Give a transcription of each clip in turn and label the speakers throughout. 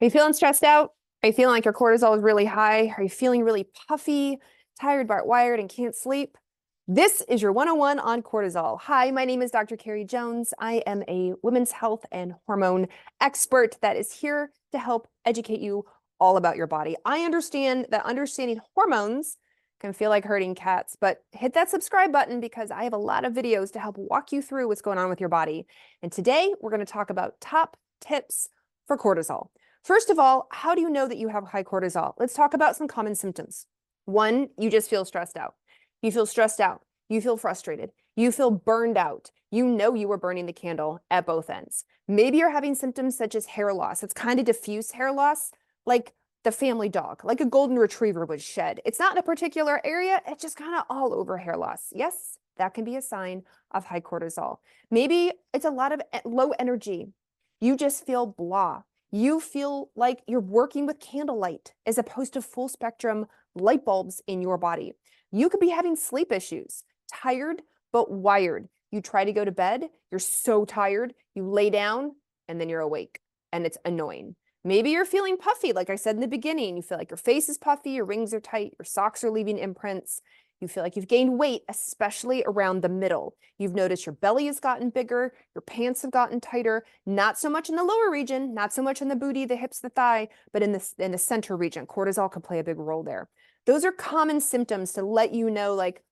Speaker 1: Are you feeling stressed out? Are you feeling like your cortisol is really high? Are you feeling really puffy, tired, but wired, and can't sleep? This is your 101 on cortisol. Hi, my name is Dr. Carrie Jones. I am a women's health and hormone expert that is here to help educate you all about your body. I understand that understanding hormones can feel like herding cats, but hit that subscribe button because I have a lot of videos to help walk you through what's going on with your body. And today we're going to talk about top tips for cortisol. First of all, how do you know that you have high cortisol? Let's talk about some common symptoms. One, you just feel stressed out. You feel stressed out. You feel frustrated. You feel burned out. You know you were burning the candle at both ends. Maybe you're having symptoms such as hair loss. It's kind of diffuse hair loss, like the family dog, like a golden retriever would shed. It's not in a particular area. It's just kind of all over hair loss. Yes, that can be a sign of high cortisol. Maybe it's a lot of low energy. You just feel blah. You feel like you're working with candlelight as opposed to full spectrum light bulbs in your body. You could be having sleep issues, tired but wired. You try to go to bed, you're so tired, you lay down, and then you're awake, and it's annoying. Maybe you're feeling puffy, like I said in the beginning. You feel like your face is puffy, your rings are tight, your socks are leaving imprints. You feel like you've gained weight, especially around the middle. You've noticed your belly has gotten bigger, your pants have gotten tighter, not so much in the lower region, not so much in the booty, the hips, the thigh, but in the center region. Cortisol can play a big role there. Those are common symptoms to let you know, like,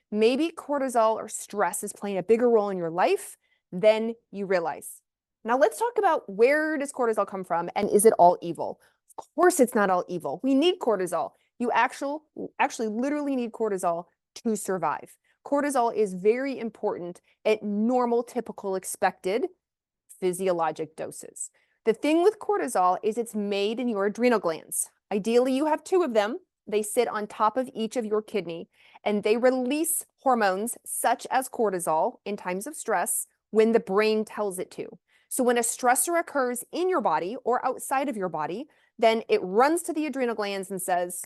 Speaker 1: maybe cortisol or stress is playing a bigger role in your life than you realize. Now let's talk about, where does cortisol come from and is it all evil? Of course it's not all evil. We need cortisol. You actually literally need cortisol to survive. Cortisol is very important at normal, typical, expected physiologic doses. The thing with cortisol is it's made in your adrenal glands. Ideally, you have two of them. They sit on top of each of your kidney, and they release hormones such as cortisol in times of stress when the brain tells it to. So when a stressor occurs in your body or outside of your body, then it runs to the adrenal glands and says,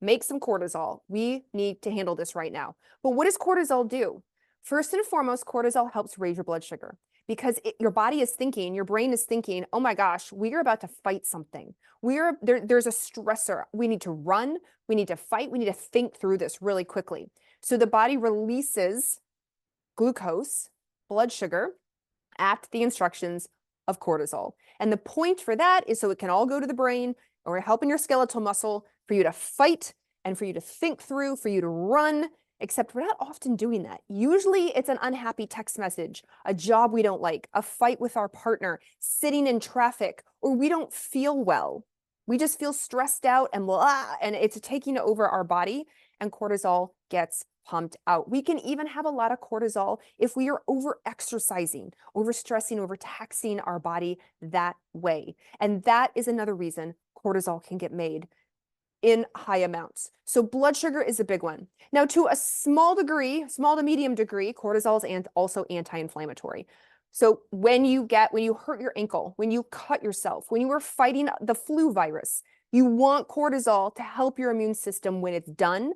Speaker 1: make some cortisol. We need to handle this right now. But what does cortisol do? First and foremost, cortisol helps raise your blood sugar because your body is thinking, your brain is thinking, oh my gosh, we are about to fight something. There's a stressor. We need to run, we need to fight, we need to think through this really quickly. So the body releases glucose, blood sugar, at the instructions of cortisol. And the point for that is so it can all go to the brain or help in your skeletal muscle for you to fight and for you to think through, for you to run, except we're not often doing that. Usually it's an unhappy text message, a job we don't like, a fight with our partner, sitting in traffic, or we don't feel well. We just feel stressed out and blah, and it's taking over our body, and cortisol gets pumped out. We can even have a lot of cortisol if we are over exercising, over stressing, over taxing our body that way. And that is another reason cortisol can get made in high amounts. So blood sugar is a big one. Now, to a small to medium degree, cortisol is also anti-inflammatory. So when you hurt your ankle, when you cut yourself, when you are fighting the flu virus, you want cortisol to help your immune system when it's done.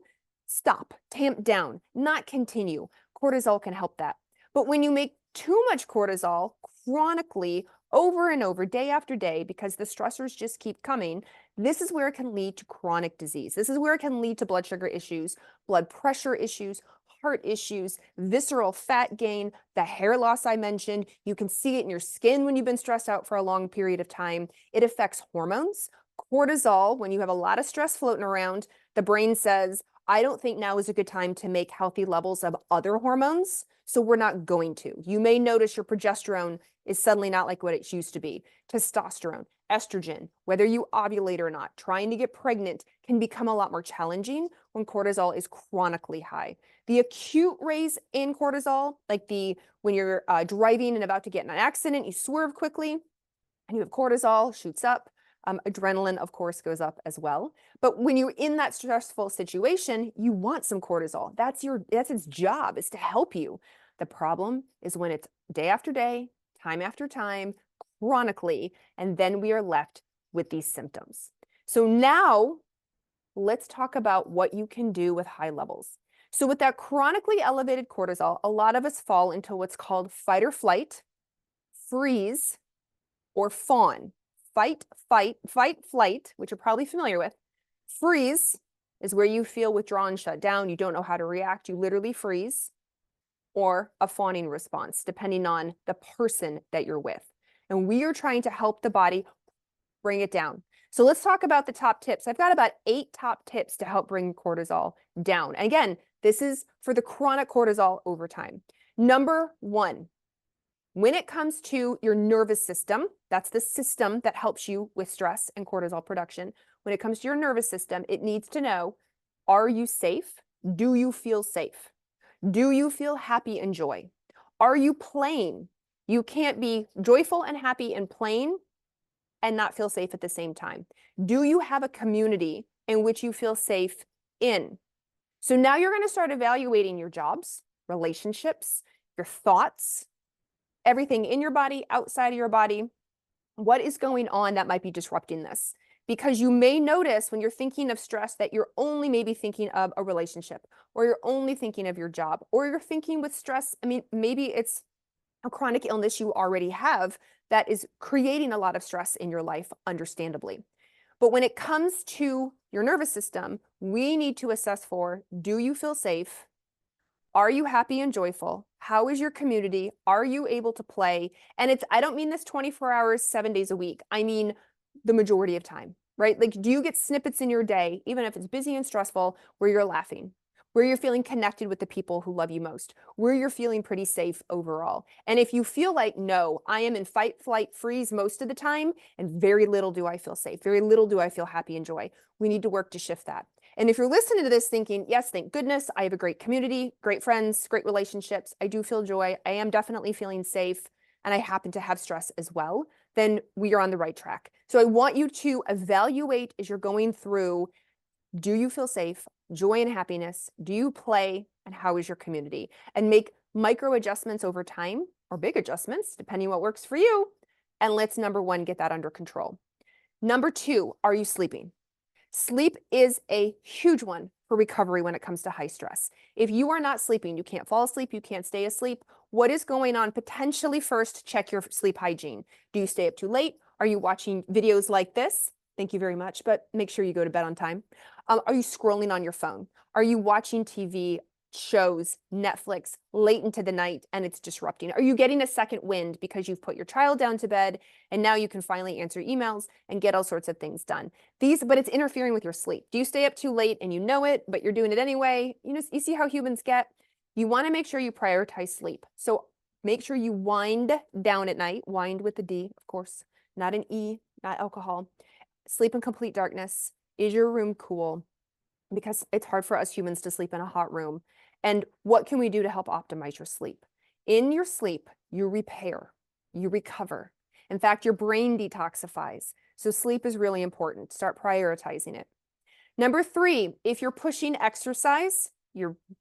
Speaker 1: Stop, tamp down, not continue. Cortisol can help that. But when you make too much cortisol chronically over and over, day after day, because the stressors just keep coming, this is where it can lead to chronic disease. This is where it can lead to blood sugar issues, blood pressure issues, heart issues, visceral fat gain, the hair loss I mentioned. You can see it in your skin when you've been stressed out for a long period of time. It affects hormones. Cortisol, when you have a lot of stress floating around, the brain says, I don't think now is a good time to make healthy levels of other hormones, so we're not going to. You may notice your progesterone is suddenly not like what it used to be. Testosterone, estrogen, whether you ovulate or not, trying to get pregnant can become a lot more challenging when cortisol is chronically high. The acute raise in cortisol, like when you're driving and about to get in an accident, you swerve quickly, and you have cortisol, shoots up. Adrenaline, of course, goes up as well. But when you're in that stressful situation, you want some cortisol. That's its job, is to help you. The problem is when it's day after day, time after time, chronically, and then we are left with these symptoms. So now let's talk about what you can do with high levels. So with that chronically elevated cortisol, a lot of us fall into what's called fight or flight, freeze, or fawn. fight, flight, which you're probably familiar with. Freeze is where you feel withdrawn, shut down. You don't know how to react. You literally freeze. Or a fawning response, depending on the person that you're with. And we are trying to help the body bring it down. So let's talk about the top tips. I've got about 8 top tips to help bring cortisol down. And again, this is for the chronic cortisol over time. Number 1, when it comes to your nervous system, that's the system that helps you with stress and cortisol production. When it comes to your nervous system, it needs to know, are you safe? Do you feel safe? Do you feel happy and joy? Are you playing? You can't be joyful and happy and playing and not feel safe at the same time. Do you have a community in which you feel safe in? So now you're going to start evaluating your jobs, relationships, your thoughts, everything in your body, outside of your body. What is going on that might be disrupting this? Because you may notice when you're thinking of stress that you're only maybe thinking of a relationship, or you're only thinking of your job, or you're thinking with stress, I mean, maybe it's a chronic illness you already have that is creating a lot of stress in your life, understandably. But when it comes to your nervous system, we need to assess for, do you feel safe? Are you happy and joyful? How is your community? Are you able to play? And I don't mean this 24 hours, 7 days a week. I mean the majority of time, right? Like, do you get snippets in your day, even if it's busy and stressful, where you're laughing, where you're feeling connected with the people who love you most, where you're feeling pretty safe overall? And if you feel like, no, I am in fight, flight, freeze most of the time, and very little do I feel safe, very little do I feel happy and joy, we need to work to shift that. And if you're listening to this thinking, yes, thank goodness, I have a great community, great friends, great relationships, I do feel joy, I am definitely feeling safe, and I happen to have stress as well, then we are on the right track. So I want you to evaluate as you're going through, do you feel safe, joy and happiness? Do you play? And how is your community? And make micro adjustments over time, or big adjustments, depending what works for you. And let's, number 1, get that under control. Number 2, are you sleeping? Sleep is a huge one for recovery when it comes to high stress. If you are not sleeping, you can't fall asleep, you can't stay asleep. What is going on? Potentially first, check your sleep hygiene. Do you stay up too late? Are you watching videos like this? Thank you very much, but make sure you go to bed on time. Are you scrolling on your phone? Are you watching TV shows, Netflix, late into the night, and it's disrupting? Are you getting a second wind because you've put your child down to bed and now you can finally answer emails and get all sorts of things done? But it's interfering with your sleep. Do you stay up too late and you know it, but you're doing it anyway? You see how humans get? You want to make sure you prioritize sleep. So make sure you wind down at night, wind with the D, of course, not an E, not alcohol. Sleep in complete darkness. Is your room cool? Because it's hard for us humans to sleep in a hot room. And what can we do to help optimize your sleep? In your sleep, you repair, you recover. In fact, your brain detoxifies. So sleep is really important. Start prioritizing it. Number 3, if you're pushing exercise,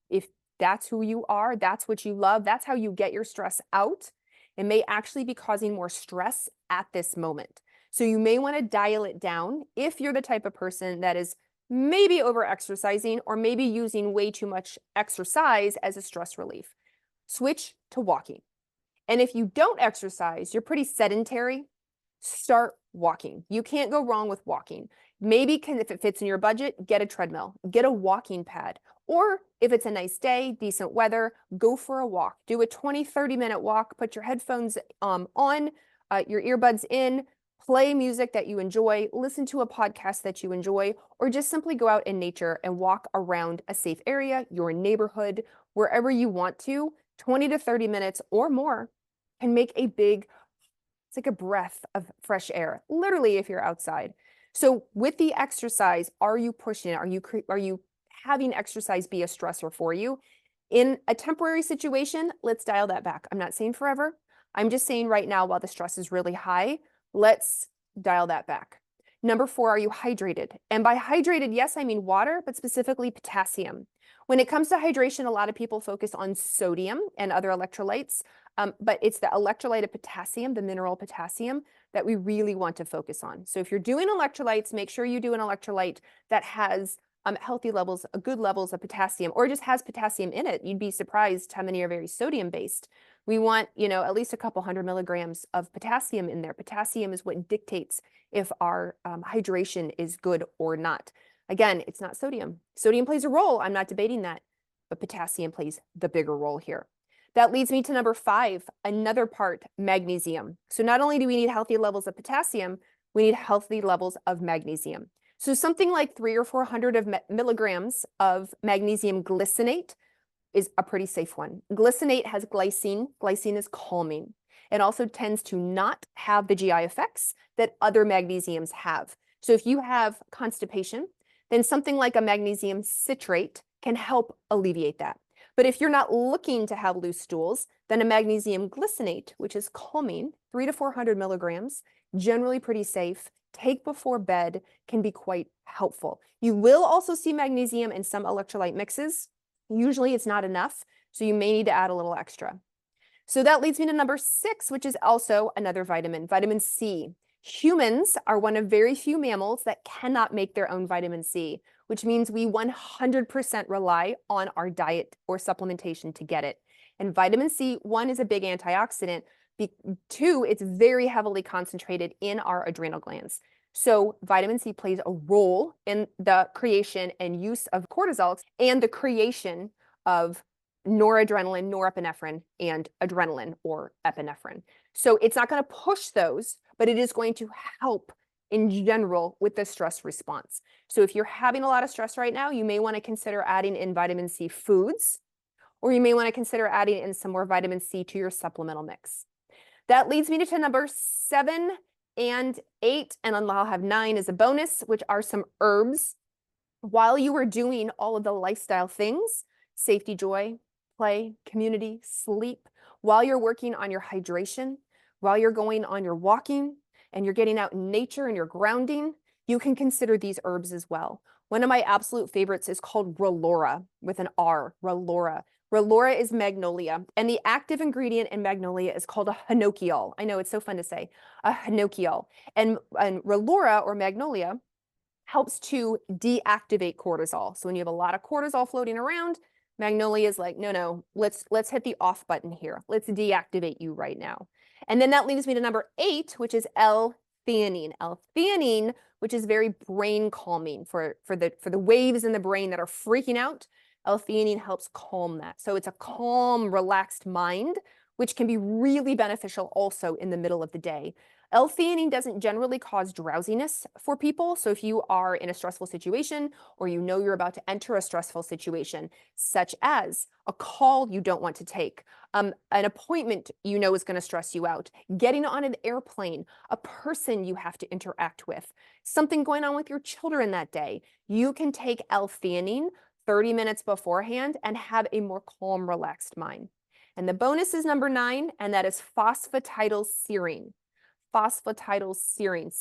Speaker 1: if that's who you are, that's what you love, that's how you get your stress out, it may actually be causing more stress at this moment. So you may want to dial it down if you're the type of person that is maybe over exercising or maybe using way too much exercise as a stress relief. Switch to walking. And if you don't exercise, you're pretty sedentary, start walking. You can't go wrong with walking. Maybe if it fits in your budget, get a treadmill, get a walking pad. Or if it's a nice day, decent weather, go for a walk. Do a 20, 30-minute walk, put your headphones on, your earbuds in, play music that you enjoy, listen to a podcast that you enjoy, or just simply go out in nature and walk around a safe area, your neighborhood, wherever you want to. 20 to 30 minutes or more can make it's like a breath of fresh air, literally, if you're outside. So with the exercise, are you pushing it? Are you having exercise be a stressor for you? In a temporary situation, let's dial that back. I'm not saying forever. I'm just saying right now, while the stress is really high, let's dial that back. Number 4, are you hydrated? And by hydrated, yes, I mean water, but specifically potassium. When it comes to hydration, a lot of people focus on sodium and other electrolytes, but it's the electrolyte of potassium, the mineral potassium, that we really want to focus on. So if you're doing electrolytes, make sure you do an electrolyte that has healthy levels, good levels of potassium, or just has potassium in it. You'd be surprised how many are very sodium based. We want, at least a couple 100 mg of potassium in there. Potassium is what dictates if our hydration is good or not. Again, it's not sodium. Sodium plays a role. I'm not debating that, but potassium plays the bigger role here. That leads me to number 5, another part, magnesium. So not only do we need healthy levels of potassium, we need healthy levels of magnesium. So something like 300 or 400 milligrams of magnesium glycinate is a pretty safe one. Glycinate has glycine. Glycine is calming. It also tends to not have the GI effects that other magnesiums have. So if you have constipation, then something like a magnesium citrate can help alleviate that. But if you're not looking to have loose stools, then a magnesium glycinate, which is calming, 300 to 400 milligrams, generally pretty safe, take before bed, can be quite helpful. You will also see magnesium in some electrolyte mixes. Usually it's not enough, so you may need to add a little extra. So that leads me to number 6, which is also another vitamin, vitamin C. Humans are one of very few mammals that cannot make their own vitamin C, which means we 100% rely on our diet or supplementation to get it. And vitamin C, 1, is a big antioxidant. 2, it's very heavily concentrated in our adrenal glands. So vitamin C plays a role in the creation and use of cortisol and the creation of noradrenaline, norepinephrine, and adrenaline or epinephrine. So it's not going to push those, but it is going to help in general with the stress response. So if you're having a lot of stress right now, you may want to consider adding in vitamin C foods, or you may want to consider adding in some more vitamin C to your supplemental mix. That leads me to number 7 and 8, and I'll have 9 as a bonus, which are some herbs. While you are doing all of the lifestyle things, safety, joy, play, community, sleep, while you're working on your hydration, while you're going on your walking, and you're getting out in nature and you're grounding, you can consider these herbs as well. One of my absolute favorites is called Relora, with an R, Relora. Relora is magnolia, and the active ingredient in magnolia is called a hinokiol. I know, it's so fun to say, a hinokiol. And Relora, or magnolia, helps to deactivate cortisol. So when you have a lot of cortisol floating around, magnolia is like, no, let's hit the off button here. Let's deactivate you right now. And then that leads me to number 8, which is L-theanine. L-theanine, which is very brain calming for the waves in the brain that are freaking out. L-theanine helps calm that. So it's a calm, relaxed mind, which can be really beneficial also in the middle of the day. L-theanine doesn't generally cause drowsiness for people. So if you are in a stressful situation, or you know you're about to enter a stressful situation, such as a call you don't want to take, an appointment you know is going to stress you out, getting on an airplane, a person you have to interact with, something going on with your children that day, you can take L-theanine 30 minutes beforehand and have a more calm, relaxed mind. And the bonus is number 9, and that is phosphatidylserine. Phosphatidylserine.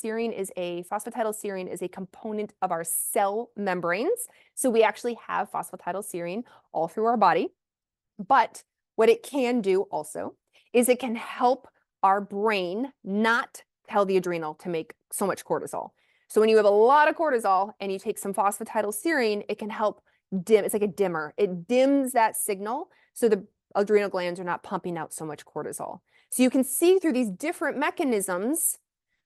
Speaker 1: Phosphatidylserine is a component of our cell membranes. So we actually have phosphatidylserine all through our body. But what it can do also is it can help our brain not tell the adrenal to make so much cortisol. So when you have a lot of cortisol and you take some phosphatidylserine, it can help dim. It's like a dimmer. It dims that signal so the adrenal glands are not pumping out so much cortisol. So you can see through these different mechanisms,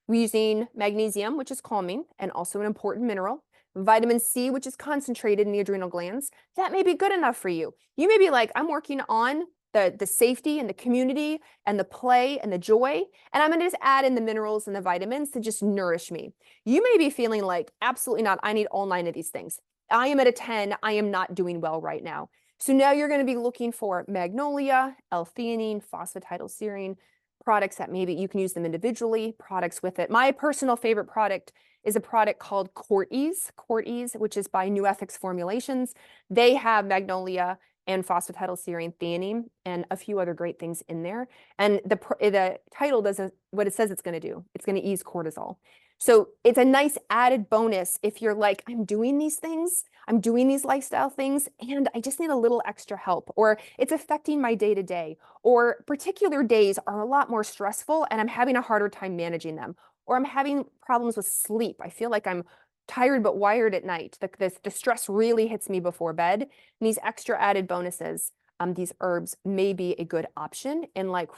Speaker 1: we're using magnesium, which is calming and also an important mineral, vitamin C, which is concentrated in the adrenal glands. That may be good enough for you. You may be like, I'm working on the safety and the community and the play and the joy, and I'm going to just add in the minerals and the vitamins to just nourish me. You may be feeling like, absolutely not, I need all 9 of these things. I am at a 10, I am not doing well right now. So now you're going to be looking for magnolia, L-theanine, phosphatidylserine, products that maybe you can use them individually, products with it. My personal favorite product is a product called Cortise, which is by New Ethics Formulations. They have magnolia and phosphatidylserine, theanine, and a few other great things in there. And the title does what it says it's going to do. It's going to ease cortisol. So it's a nice added bonus if you're like, I'm doing these things, I'm doing these lifestyle things, and I just need a little extra help, or it's affecting my day-to-day, or particular days are a lot more stressful and I'm having a harder time managing them, or I'm having problems with sleep. I feel like I'm tired but wired at night. The stress really hits me before bed, and these extra added bonuses these herbs may be a good option in like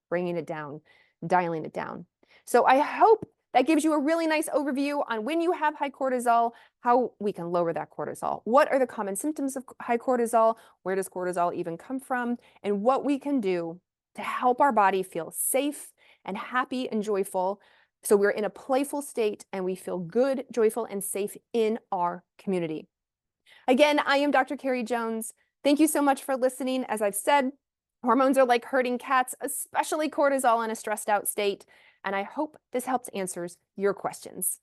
Speaker 1: bringing it down, dialing it down. So I hope that gives you a really nice overview on when you have high cortisol, how we can lower that cortisol. What are the common symptoms of high cortisol? Where does cortisol even come from? And what we can do to help our body feel safe and happy and joyful. So we're in a playful state and we feel good, joyful, and safe in our community. Again, I am Dr. Carrie Jones. Thank you so much for listening. As I've said, hormones are like herding cats, especially cortisol in a stressed out state. And I hope this helps answers your questions.